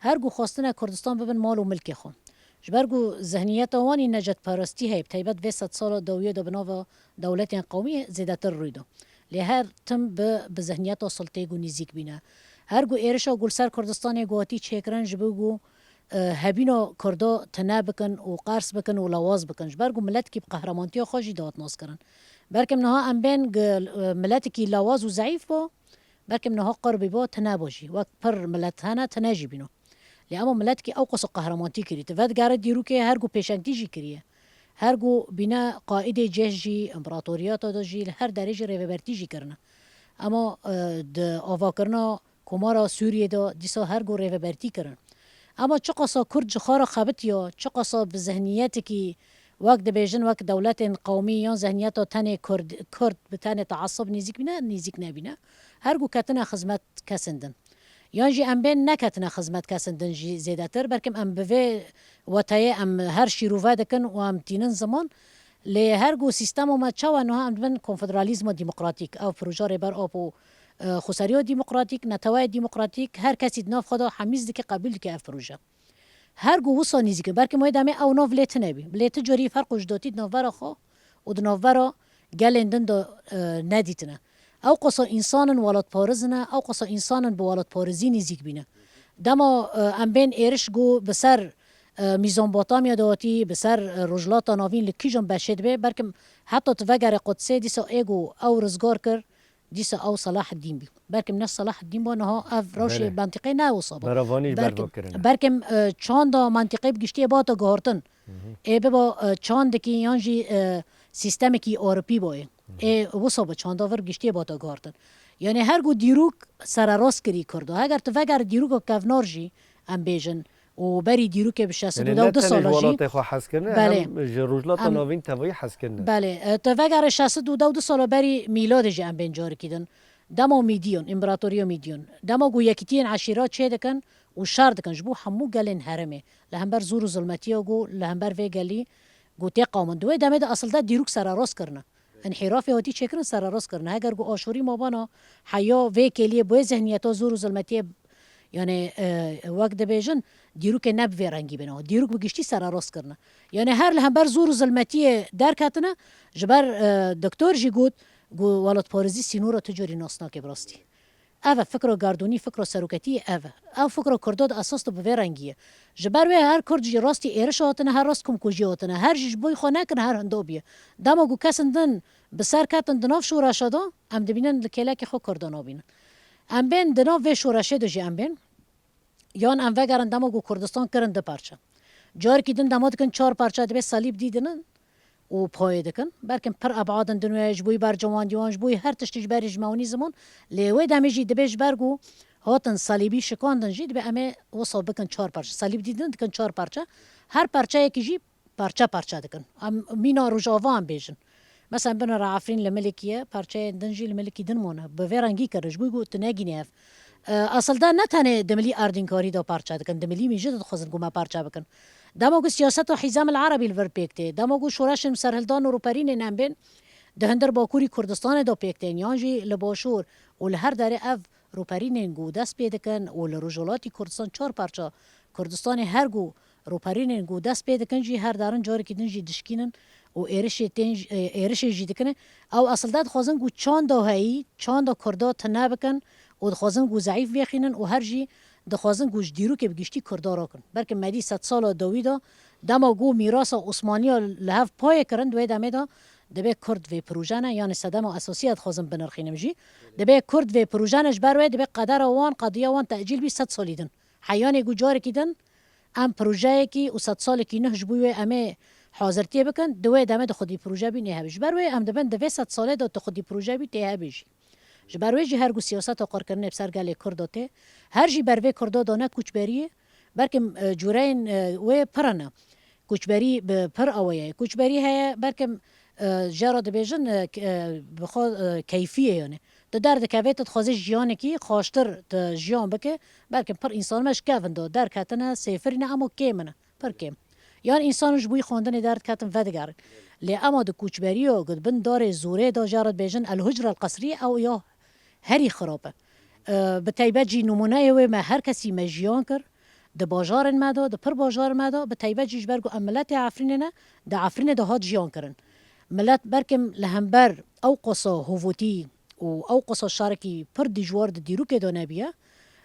هرگو خواستن کردستان ببن مال و ملک خون جبرگو ذهنیت وانی نجات پرستی هیب تایبت و 100 سال دویه دا بناو دولت قومی زیادتر روی دا لی هر تم به ذهنیت سلطه گو نزیک بینه هرگو ایرش گل سر کردستان گواتی چیکرن جبگو هبینا کردا تنه بکن و قرص بکن و لواز بکن برگو ملت کی قهرمانتی خوشی داد ناس کرن برکم نها ام بین ملت کی لواز و ضعیف با برکم نها قربی با تنه باشی وقت پر ملت هنه تنه جی بینو لی اما ملت کی اوقس قهرمانتی کری تفاد گاره دیرو که هرگو پیشنگتی جی کریه هرگو بینا قائد جيش جی امپراتوریات دا جی هر درجه ریوبرتی جی کرنه اما د آوا کرنا کمارا سوریه دا دیسا هرگو ریوبرتی کرن اما چه قصا کرد جخارا خبت یا چه قصا به ذهنیت کی وقت بیژن وقت دولت قومی یا ذهنیت تن کرد به تن تعصب نزیک بینه نزیک نبینه هرگو کتنه خدمت کسندن یا جی ام بین نکتنه خدمت کسندن جی زیادتر برکم ام به وتای ام هر شیروه دکن و ام تینن زمان لی هرگو سیستم ما چوا نه ام بن کنفدرالیسم دموکراتیک او پروژه بر آپو خسریو دموکراتیک نتوای دموکراتیک هر کسی ناف خدا حمیز دکی قبول دکی اف پروژه هر گو وصا نیزی که برکه ما دامه او ناف لیت نبی لیت جوری فرق وجداتی ناف خو و ناف ورا گلندن دا ندیتنه او قصا انسان ولات پارزنه او قصا انسان به ولات پارزی نیزیک بینه دما ام بین ایرش گو بسر میزان باطامیا داتی بسر رجلات ناوین لکیجان بشد به برکم حتی تو وگر قدسه دیسا ایگو او رزگار کر دیسا او صلاح الدین بی برکم نه صلاح الدین با نه اف روش بله. منطقه نه وصابه براوانیش برفکرن برکم چاند منطقه بگشتی با تا گهارتن ای با چاند کی یانجی سیستم کی اروپی باه ای وصابه چاند آور گشتی با تا گهارتن یعنی هر گو دیروک سر راست کری کرده اگر تو وگر دیروک کفنارجی ام بیژن و بری دیروک به 62 یعنی دو سال جی ولات خو حس کردن بله. هم روجلات نوین توی حس کردن بله تو وگر 62 سال بری میلاد جی ام بنجار کیدن دما میدیون امپراتوریو میدیون دما گو یکیتین عشیرات چه دکن و شر دکن جبو همو گلن هرمه لهمبر زور و ظلمتی گو لهمبر و گلی گو تی قامن دوی دمه اصل دا دیروک سر راست کرنه انحراف هاتی چکرن سر راست کرنه اگر گو آشوری ما بانا حیا و کلیه بو ذهنیت زور و ظلمتی یعنی وقت بیژن دیروک نب و رنگی بنا دیروک بگشتی سر راست کرنه یعنی هر لهمبر زور و ظلمتی در کتنه جبر دکتر جی گود گو ولات پارزی سینورا تجاری ناسنا که براستی اوه فکر گردونی فکر سروکتی او فکر کرداد اساس تو به رنگیه جبر و هر کرد جی راستی ایرش هاتنه هر راست کم کجی هاتنه هر جیش بوی خانه کنه هر هندو بیه دما گو کسندن بسر کتن دناف شورا شدا ام دبینن لکلک خو کردانا بینن ام بین دناف و شورا شد جی ام بین یان ام وگرن دما گو کردستان کرن ده پارچه جار کی دن دماد کن 4 پارچه به صلیب دیدن و پای دکن برکن پر ابعادن دنیاش بوی بر جوان دیوانش بوی هر تشتیج برج مونی زمان لیوی دمیجی دبیش برگو هاتن صلیبی شکاندن جید به امه وصل بکن 4 پارچه صلیب دیدن دکن 4 پارچه هر پارچه یکی جی پارچه دکن مینا روجاوان بیجن مثلا بنا رعفرین لملکیه پارچه دنجی لملکی دن مونه به رنگی کرش بوی گو تنگینه اصل دا نه تنه دملی اردینکاری دا پارچه دکن دملی میجد خزن گو ما پارچه بکن دماغو سیاست و حزام العربی الور پیکته دماغو شورش سرهلدان و روپرین نمبین دهندر باکوری کردستان دا پیکته یانجی لباشور و لهر داره اف روپرین گو دست پیدکن و لروجولاتی کردستان 4 پارچه کردستان هر گو روپرین گو دست پیدکن جی هر دارن جاری کدن جی دشکینن و ایرش جی دکنه او اصل داد خوازن گو چاند هایی چاند کردا تنه بکن و خوازن گو ضعیف بیخینن و هر جی دخوازن گوش دیرو که بگشتی کردارا کن بلکه مدی 100 سال دویدا دما گو میراث عثمانی لهف پای کرند و دمه دا دبه کرد و پروژانه یعنی صدم اساسیات خوازن بنرخینم جی دبه کرد و پروژانش بروی دبه قدر وان قضیه وان تاجیل بی 100 سالیدن حیان گو جار کیدن ام پروژه کی و 100 سال کی نه جبوی امه حاضرتی بکن دوی دمه د خودی پروژه بی نه بش بروی ام دبن د 100 ساله د خودی پروژه بی ته بش جبروی جی هر گو سیاست قار کرنه بسر گله کرداته هر جی بروی کردا دانه کوچبری برکم جورین و پرنه کوچبری پر اویه کوچبری هه برکم جراد بیژن بخو کیفیه یعنی د درد کویت تخوازی جیان کی خواشتر د جیان بکه برکم پر انسان مش کاوندو در کتنه سفر نه اما کیمنه پر کیم یعنی انسانش بوی خواندن درد کتن ودگر لی اما د کوچبری و گد بن دار زوره دا جراد بیژن الهجره القصريه او یا هری خرابه به تایبه جی نمونه و ما هر کسی مجیان کر د باجار مدا د پر باجار مدا به تایبه جیش برگو عملت عفرین نه د عفرین ده هات جیان کرن ملت برکم لهمبر او قصا هووتی او قصا شارکی پر دیجوار د دیرو که دانه بیه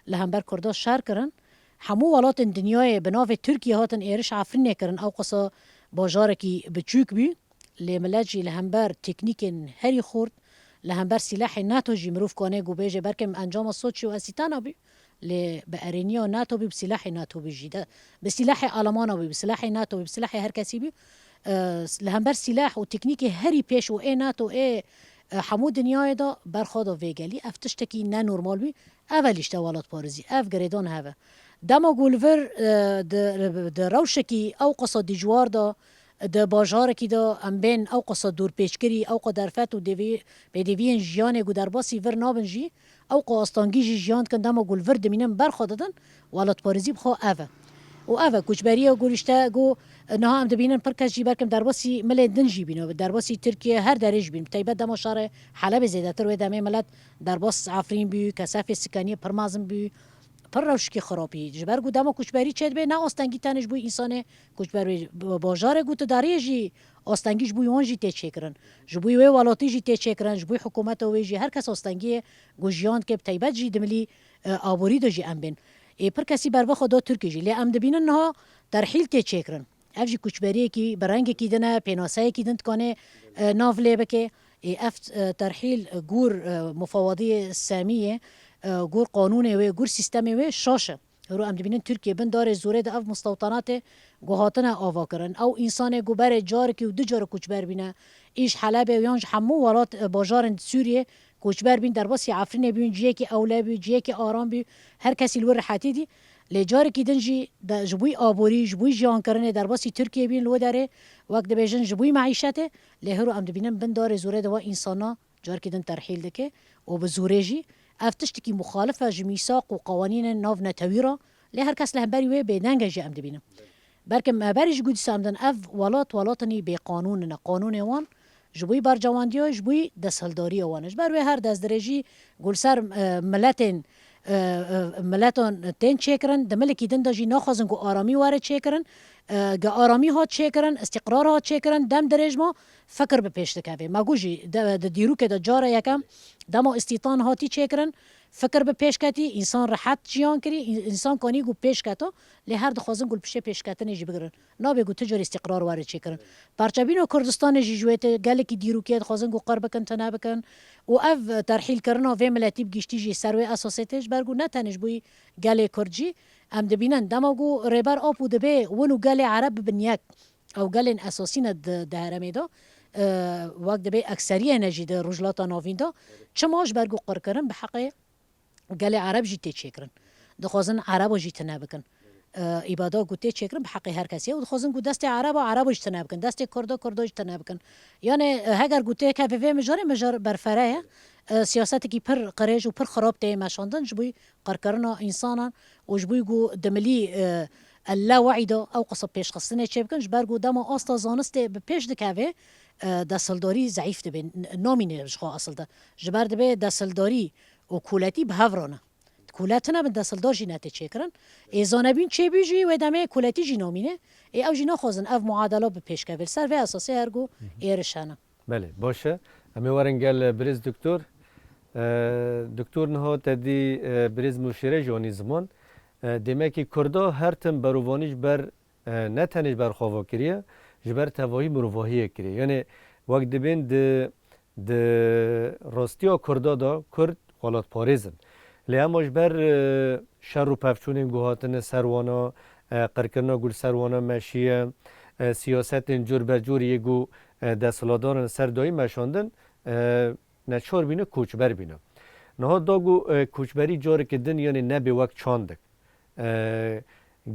لهمبر کرده شار کرن همو ولات دنیای بناو ترکیه هاتن ایرش عفرین کرن او قصا باجارکی بچوک بی لی ملت جی لهمبر تکنیکن هری خورد لهمبر سلاح ناتو جی مروف کنه گو بیجه برکم انجام صوت و اسیتانا بی لی به ارینیا ناتو بی بسلاح ناتو بی جیده بسلاح آلمانا بی بسلاح ناتو بی بسلاح هر کسی بی لهمبر سلاح و تکنیک هری پیش و ای ناتو ای همو دنیای دا برخواد و ویگلی افتشتکی نه نورمال بی اولیش دوالات پارزی اف گریدان هوا دما گولور د روشکی او قصا دیجوار دا د باجار کی دا ام بین او قصا دور پیشکری او قدرفت و دیوی به دیوین جیان گو در باسی ور نابنجی او قاستانگی جیان کند ما گول ور دمینم برخواد دادن ولات پارزی بخو اوه و اوه کوچبری گوشته گو نه هم دبینن پر کس جی برکم در باسی مل دنجی بینو در باسی ترکیه هر درج بین تایبت دما شهر حلب زیاده تر و دمه ملت در باس عفرین بی کساف سکانی پرمازم بی پر روشکی خرابی جبر گو دما کوچبری چد به نه آستنگی تنش بو انسان کوچبری باجار گو تو داری جی آستنگیش بو اون جی ته چکرن جبوی و ولاتی جی ته چکرن جبوی حکومت و جی هر کس آستنگی گوجیان که تایبت جی دملی آبوری دو جی ام بین ای پر کسی بر بخو دو ترکی جی لی ام دبینن نه ترحیل ته چکرن افجی کوچبری کی برنگ کی دنه پیناسای کی دنت کنه ناو لبکه افت ترحيل جور مفوضية السامية جور قانوني و جور سيستمي و شاشة رو ام دبینن ترکیه بن داره زوره ده اف مستوطنات گوهاتنا آوا کرن او انسان گوبر جار کی و دو جار کوچبر بینه ایش حلب و یانج همو ولات باجار سوریه کوچبر بین در باسی عفرین بین جیه کی اوله بی جیه کی آرام بی هر کسی لور راحتی دی لجار کی دنجی د جبوی آبوری جبوی جان کرنه در باسی ترکیه بین لو داره وقت بیژن جبوی معیشته لهرو ام دبینن بن داره زوره ده و انسانا جار کی دن ترحیل دکه و به زوره جی افتشتكي مخالفة جميساق وقوانين ناف نتويرا لهر كاس لهم بري وي بيدنجا جي ام دبينم بركم ما بريش قد سامدن اف ولاتني بقانوننا قانون وان جبوي برجوانديو جبوي دسهلداري وانش بروي هر دز درجي قول سر ملاتون تين چيكرن دملكي دن داجي ناخذن قو آرامي واره چيكرن گه آرامی ها چه کرن استقرار ها چه کرن دم درج ما فکر به پیش دکوی ما گوجی د دیرو که د جاره یکم دما استیطان هاتی چه کرن فکر به پیش کتی انسان راحت جیان کری انسان کانی گو پیش کتا لی هر دخوازن گل پیش کتن جی بگرن نا بگو تجار استقرار وارد چه کرن پرچبین و کردستان جی جویت گله کی دیرو که دخوازن گو قرب کن تنه بکن و اف ترحیل کرنا و ملتی بگشتی جی سروی اساسیتش برگو نتنش بوی گله کردجی ام دبینن دماغو ریبر آپو دبه ونو گل عرب بنیاک او گل اساسین ده هرمی دا وقت دبه اکثریه نجی ده رجلاتا ناوین دا چماش برگو قر کرن به حق گل عرب جی تیچه کرن دخوازن عرب جی تنه بکن ایبادا گو تیچه کرن به حق هر کسی و دخوازن گو دست عرب جی تنه بکن دست کردا جی تنه بکن یعنی هگر گو تی که وی مجار برفره سیاستی کی پر قریج و پر خراب ته مشاندن جبوی قرکرنا انسانا و جبوی گو دملی اللا وعیدا او قصب پیش خستنه چه بکن جبرگو دما آستا زانسته به پیش دکوه دستلداری ضعیف ده به نامینه بشخوا اصل ده جبر ده به دستلداری و کولتی به هورانه کولتنا به دستلدار جی نته چه کرن ایزانبین چه بیجی و دمه کولتی جی نامینه ای او جی نخوازن او معادله به پیش کوه سر و اساسی هرگو ایرشانه بله باشه امی ورنگل بریز دکتور نه تدی بریز مشیره جانی زمان دمکی کردا هر تم بروانیش بر نه تنش بر خواکریه جبر تواهی مروایی کریه یعنی وقت دبین د راستیا کردا دا کرد حالات پاریزن لیامش بر شر و پفچون گوهاتن سروانا قرکرنا گل سروانا مشیه سیاست جور بر جور یگو دستلادارن سردایی مشاندن نچار بینه کوچبر بینه نه داگو کوچبری جاره که دن یعنی نه به وقت چاندک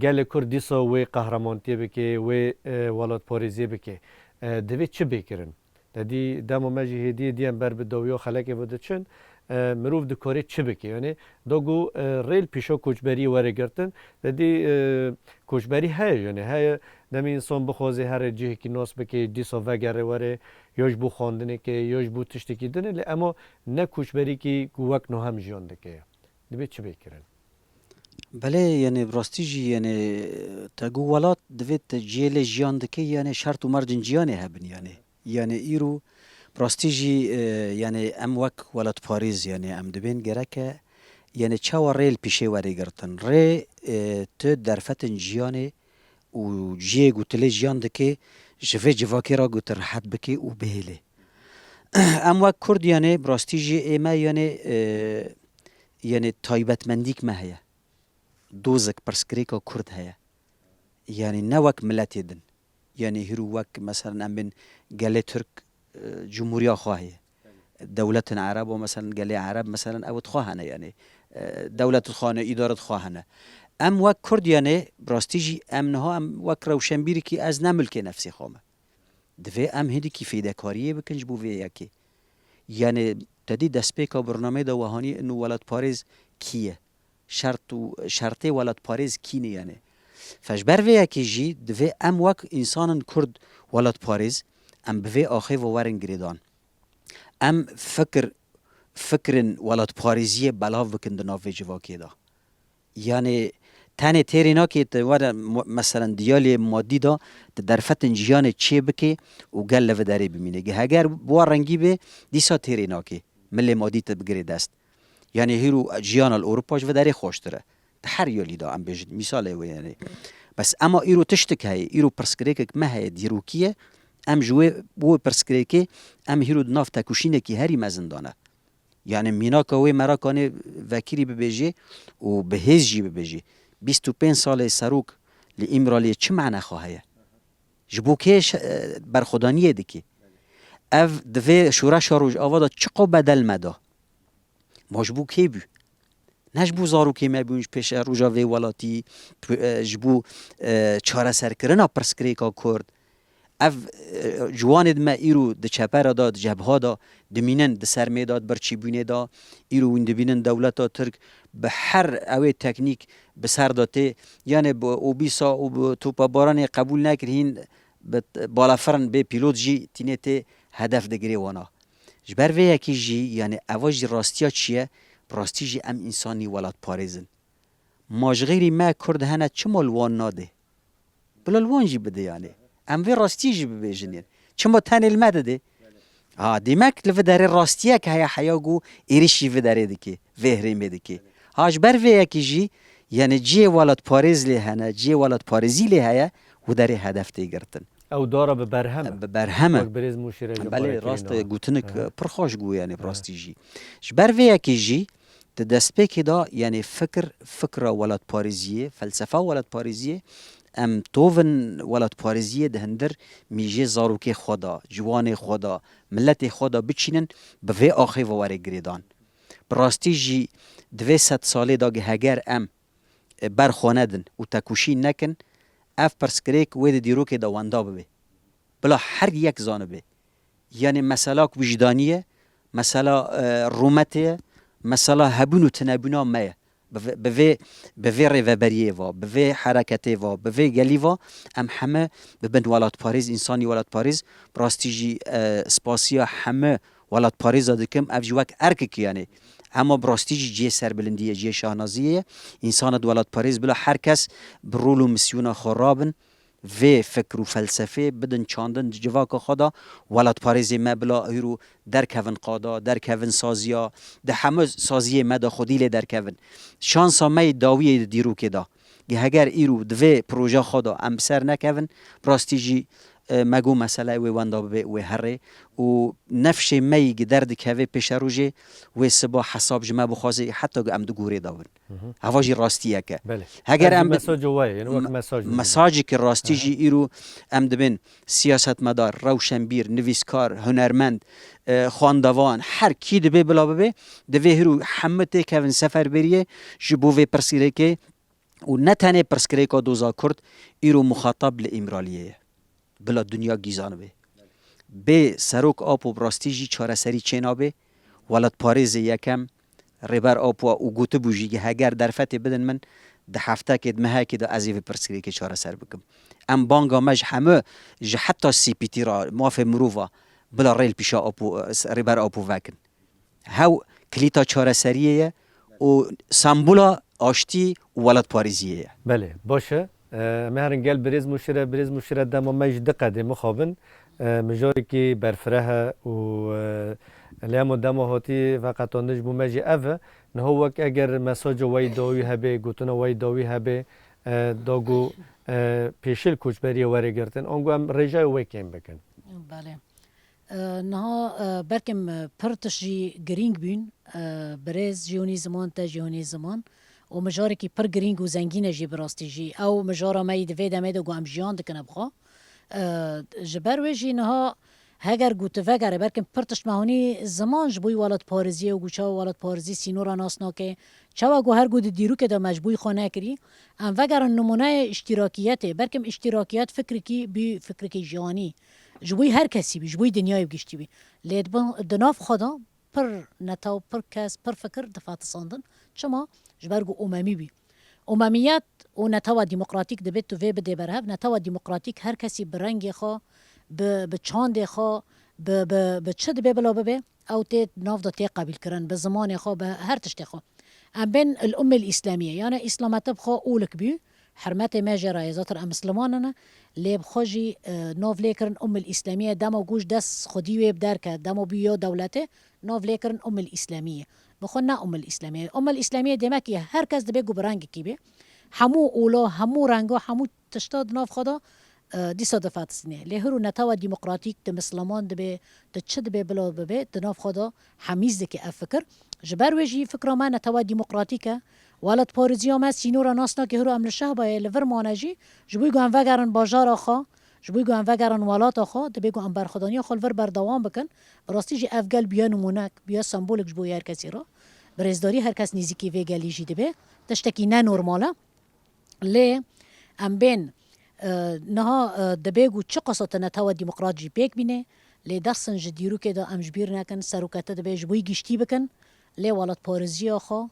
گل کردیسا و قهرمانتی بکه و ولات پاریزی بکه دوی چه بکرن دادی دم مجی هدیه دیم بر به دویا خلک بوده چن مروف دکاری چه بکه یعنی داگو ریل پیشا کوچبری وره گرتن دادی کوچبری های یعنی های نمی انسان بخوازه هر جهه کی ناس بکه دیسا وگره وره یاش بو خواندنه که یاش بو تشتی کی دنه اما نه کوچبری کی گوک نو هم جیانده که دوی چه بکرن بله یعنی براستی جی یعنی تاگو ولات دوید جیل جیان دکی یعنی شرط و مرجن جیانه هبن یعنی ایرو براستی جی یعنی ام وک ولات پاریز یعنی ام دبین گرکه یعنی چاو ریل پیشه وری گرتن ری تو درفتن جیانه و جیه گو تلی جیان دکی جوه جواکی را گو ترحت بکی و بهله ام وک کرد یعنی براستی جی ایمه یعنی تایبت مندیک مهیه دوزك برسكريكا كرد هيا يعني نوك ملت يدن يعني هيرو وك مثلا من قال ترك جمهورية خواهية دولة عرب ومثلا قال عرب مثلا او تخواهنا يعني دولة خانه إدارة خواهنا ام وك كرد يعني براستيجي امنها ام وك روشنبيري كي از نملك نفسي خامه دفي ام هدي كي فيدا كاريه بكنج بو في يكي يعني تدي دسبيكا برنامه دا وهاني انه ولد باريس كيه شرطه ولد پاریز کینه یعنی فجبر وی که جی دوی ام وک انسان کرد ولد پاریز ام بوی آخی و ورن گریدان ام فکرن ولد پاریزی بلاو بکن دناوی جواکی دا یعنی تنه تیرینا که مثلا دیالی مادی دا درفتن جیان چی بکی و گل لفه داری بمینه اگر بوار رنگی به دیسا تیرینا که ملی مادی تبگری دست يعني هيرو جيانا الأوروباش وداري خوشتره تحريو لي دا ام بيجد مثال يعني بس اما ايرو تشتك هاي ايرو برسكريكك ما هي ديروكيه ام جوه بو پرسکریکی ام هیرو ناف تکوشینه کی هری مزندانه یعنی مینا کوی مرا کانه وکیری ببیجی و بهز جی ببیجی 25 سال سروک لی امرالی چه معنی خواهیه جبو کش برخودانیه دکی اف دوی شورا شاروج آوادا چقا بدل مدا ماجبو کی بو نجبو زارو کی مبونج پیش روجا وی ولاتی جبو چاره سرکرنا پرسکریکا کرد اف جواند ما ایرو د چپر دا د جبهه دا دمینن د سرمیداد برچی بونه دا ایرو وین دبینن دولتا ترک به هر اوی تکنیک به سر داته یعنی با اوبیسا و توپا باران قبول نکرین بالا فرن به پیلوت جی تینه هدف دگری وانا جبر وی یکی جی یعنی اواج راستیا چیه راستی جی ام انسانی ولاد پاريزن ماج غیری ما کرد هنه چه مالوان ناده بلالوان جی بده یعنی ام وی راستی جی ببیجنین چه ما تن المده ده دیمک لفه داره راستیه که هیا حیاگو ایریشی وی داره دکی وهرمه دکی جبر وی یکی جی یعنی جی ولاد پاريز لی هنه جی ولاد پاريزی لی هیا و داره هدف تیگرتن او داره ببرهمه ببرهمه بریز موشیره بله راست گوتنک پرخوش گو یعنی راستی جی جبر وی یکی جی دست که دا یعنی فکر ولاد پاریزیه فلسفه ولاد پاریزیه ام توون ولاد پاریزیه دهندر میجه زاروک خدا جوان خدا ملت خدا بچینن به وی آخی و وره گریدان براستی جی 200 ساله دا هگر ام برخواندن و تکوشی نکن اف پرسکریک وید دیروک دا وندا ببه بلا هر یک زانه به یعنی مسئله وجدانیه مسئله رومته مثلا هبون و تنبونا مایه به وی ریوبریه و به وی حرکته و به وی گلی و ام همه ببند ولاد پاریز انسانی ولاد پاریز براستی جی سپاسیا همه ولاد پاریز دکم افجوک ارک یعنی اما براستی جی سر بلندیه جی شاهنازیه انسان ولاد پاریز بلا هر کس برول و مسیون خرابن و فکر و فلسفه بدن چاندن جواک خدا ولاد پاریزی ما بلا ایرو در کون قادا در کون سازیا ده همه سازیه ما دا خودیل در کون شانسا می داویه دیرو که دا اگر ایرو دوی پروژه خدا ام سر نکون براستی جی مگو مسئله و وندا به و هره و نفش می درد کوي پیش روجه و سبا حساب جما بخوازه حتی ام دو گوره داون هواجی راستیه که اگر ام مساج وای یعنی وقت مساجی که راستی جی ایرو ام دبن سیاست مدار روشنبیر نویسکار هنرمند خواندوان هر کی دبه بلا ببه دوی هرو همته کون سفر بریه جبوه پرسیره که و نتنه پرسکره که دوزا کرد ایرو مخاطب لامرالیه بلا دنیا گیزانه به سروک آپو براستی جی چاره سری چینا به ولد پاریز یکم ریبر آپو و گوته بوجی که هگر در فتح بدن من ده هفته که مه که ده ازیو پرسکری که چاره سر بکم ام بانگا مج همه جه حتی سی پیتی را ماف مروفا بلا ریل پیشا آپو ریبر آپو وکن هاو کلیتا چاره سریه و سمبولا آشتی ولد پاریزیه بله باشه مهرن گل بریز مشیره دم مج دقه مخابن مجاری که برفره و لیام دم هاتی فقط آنش بومجی اوه نه هو اگر مساج وای داوی هبه گوتنا وای داوی هبه داگو پیشل کوچبری واره گرتن آنگو هم رجای وای کم بکن بله نه برکم پرتش جی گرینگ بین برز جیونی زمان تا جیونی زمان و مجاری که پر گرینگ و زنگینه جی براستی جی او مجارا مای دوی دمه دو گام جیان دکنه بخوا جبر ویجی نها هگر گوته وگره برکم پرتش مهانی زمان جبوی ولاد پارزی و گوچا ولاد پارزی سینورا ناسنا که چوا گو هر گود دیرو که دا مجبوی خانه کری ام وگر نمونه اشتراکیت برکم اشتراکیت فکری کی بی فکری کی جانی جبوی هر کسی بی جبوی دنیای بگشتی بی لید دناف خدا پر نتاو پر کس پر فکر دفعت ساندن چما جبرگو اممی بی اممیت و نتاو دموکراتیک دبیت تو وی بده برهب نتاو دموکراتیک هر کسی برنگ خوا به چاند خوا به چه دبی بلا ببه او تی ناف دا تی قبیل کرن به زمان خوا به هر تشت خوا ام بین الام الاسلامیه یعنی اسلامت بخوا اولک بی حرمت ما جرا زاتر ام مسلماننا لیب خوجی ناف لیکرن ام الاسلامیه دمو گوش دست خودی ویب در که دمو بیو دولته ناف لیکرن ام الاسلامیه بخون نه ام الاسلامیه دمکی هر کس دبی گو برنگ کی بی همو اولا همو رنگا همو تشتاد ناف خدا دیسا دفعت سنه لهرو نتاوا ديمقراطيك د مسلمان دبه تشد به بلا به دناف خدا حمیز که افکر جبر وجی فکر ما نتاوا ديمقراطيكه ولد پارزیا ما سینورا ناسنا که هرو امر شهر با لور مانجی جبوی گان وگرن بازار آخا جبوی گان وگرن ولات آخا دبه گان برخدانی خالور بردوام بکن براستی جی افگل بیا نمونک بیا سمبولک جبوی هر کسی را برزداری هر کس نزیکی وگلی جی دبه تشتکی نه نورماله لی ام بین نها دبیگو چه قصت نتاوا ديمقراط جی بیک بینه لی درسن جدیرو که دا امجبیر نکن سروکته دبی جبوی گشتی بکن لی ولد پارزی آخا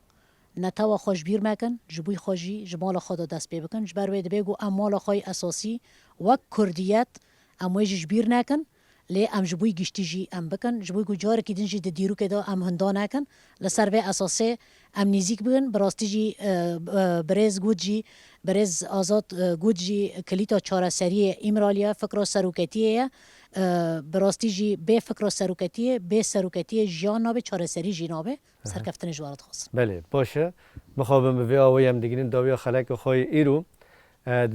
نتاوا خوش بیر مکن جبوی خوشی جمال خدا دست پی بکن جبر وید بگو امال خای اساسی و کردیت امویج بیر نکن لی ام جبوی گشتی جی ام بکن جبوی گو جار کی دنجی د دیرو که دا ام هندا نکن لسر به اساسه ام نزیک بگن براستی جی برز گود جی برز آزاد گود جی کلیتا چاره سری ایمرالیا فکر سروکتیه براستی جی به فکر سروکتیه به سروکتیه جان نابه چاره سری جی نابه سرکفتن جوارت خاص بله باشه مخابم به آویم دیگرین داویا خلک خواهی ایرو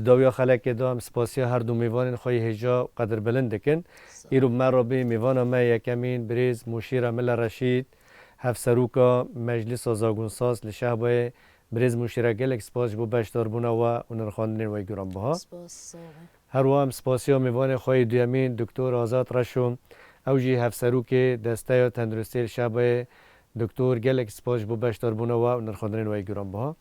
داویا خلک دام سپاسی هر دو میوان خواهی هجا قدر بلند کن ایرو مرابی میوان ما یکمین بریز مشیر مل رشید هف سروکا مجلس آزاگون ساز لشهبای بریز مشیر گلک سپاس بو بشدار بونا و اونرخاندن و گرام بها هر وام سپاسی میوان خواهی دویمین دکتر آزاد رشوم اوجی هف سروک دسته تندرستی شهبای دکتر گلک سپاس بو بشدار بونا و اونرخاندن و گرام بها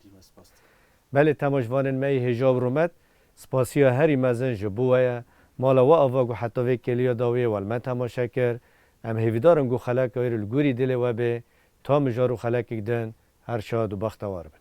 بله تماشوان می هجاب رومت سپاسی هری مزن جبوه مالا و آواگو حتی وی کلیا داوی والمن تماشا کر ام هیویدارم گو خلک ایر الگوری دل و به تا مجارو خلک دن هر شاد و بختوار بن